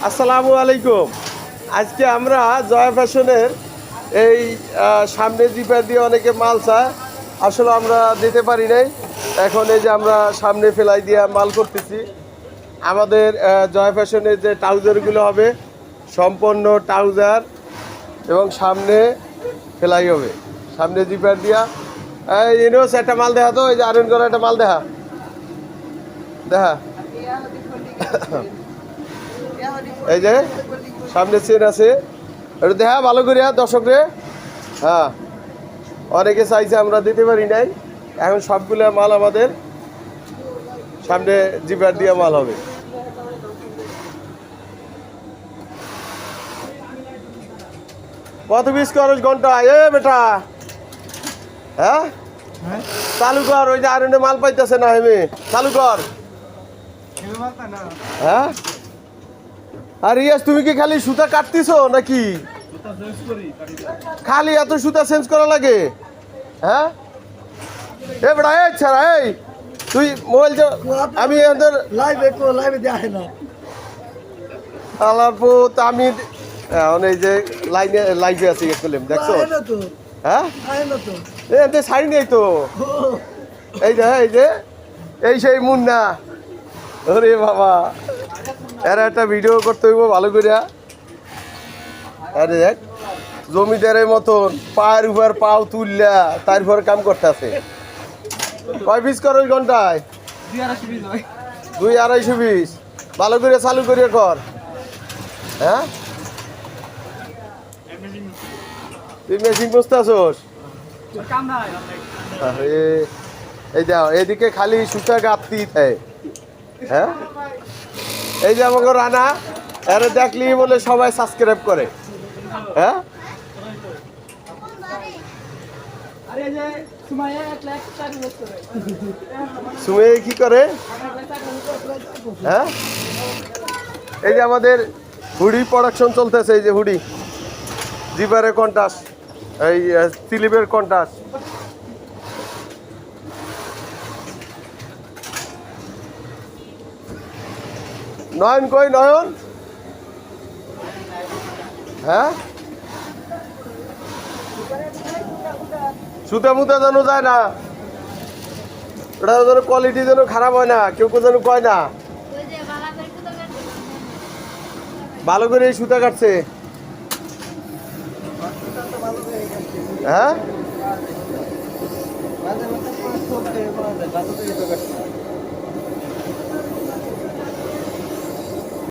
আসসালামু আলাইকুম। আজকে আমরা জয়া ফ্যাশনের এই সামনে জিপার দিয়ে অনেকে মাল চায়, আসলে আমরা দিতে পারি নাই। এখন এই যে আমরা সামনে ফেলাই দিয়ে মাল করতেছি। আমাদের জয়া ফ্যাশনের যে ট্রাউজারগুলো হবে সম্পূর্ণ ট্রাউজার এবং সামনে ফেলাই হবে, সামনে জিপার দিয়া। ইউনুস একটা মাল দেখা তো, এই যে আয়রন করা একটা মাল দেখা দেখা এই যে সামনে চেন আছে, এটা দেখা ভালো করিয়া দর্শকরে। হ্যাঁ, অনেকে চাইছে, আমরা দিতে পারি নাই। এখন সবগুলো মাল আমাদের সামনে জিপার দিয়ে মাল হবে। কত পিস খরচ ঘন্টা এ বেটা? হ্যাঁ চালু কর, ওই যে আয়রনে মাল পাইতেছে না, হেমে চালু কর। হ্যাঁ, আর ইয়াস তুমি কি খালি সুতা কাটতিছো নাকি? খালি এত সুতা চেঞ্জ করা লাগে? হ্যাঁ এ বেটা, এই ছাড়া, এই তুই মোবাইল আমি লাইভে দেখে না আলার পুত, আমি এই যে লাইভে আছি করলাম, দেখছো? হ্যাঁ এতে ছাড়ি নেই তো। এই যে এই সেই মুন্না, ওরে বাবা, এর একটা ভিডিও করতে হইব ভালো করিয়া। আরে দেখ, জমিদারের মতন পায়ের উপর পাও তুললা তারপর কাম করতে আছে। কয় পিস কর ওই ঘন্টায়? 2-250 পিস। ভালো করে চালু করিয়া কর। হ্যাঁ, তুই মেশিন বুঝতে আসোস? এই যাও, এদিকে খালি সুতা গাঁথতি থাকে। হ্যাঁ, এই যে আমাকে রানা, এর দেখলি বলে সবাই সাবস্ক্রাইব করে। হ্যাঁ, সুমে কি করে? হ্যাঁ, এই যে আমাদের হুডি প্রোডাকশন চলতেছে, এই যে হুডি জিপারের কন্টাস, এই স্লিপের কন্টাস। নয়ন কই নয়ন? হ্যাঁ, সুতা মুতা যেন যায় না, ওটা যেন কোয়ালিটি যেন খারাপ হয় না, কেউ যেন কয় না। ভালো করে এই সুতা কাটছে। হ্যাঁ,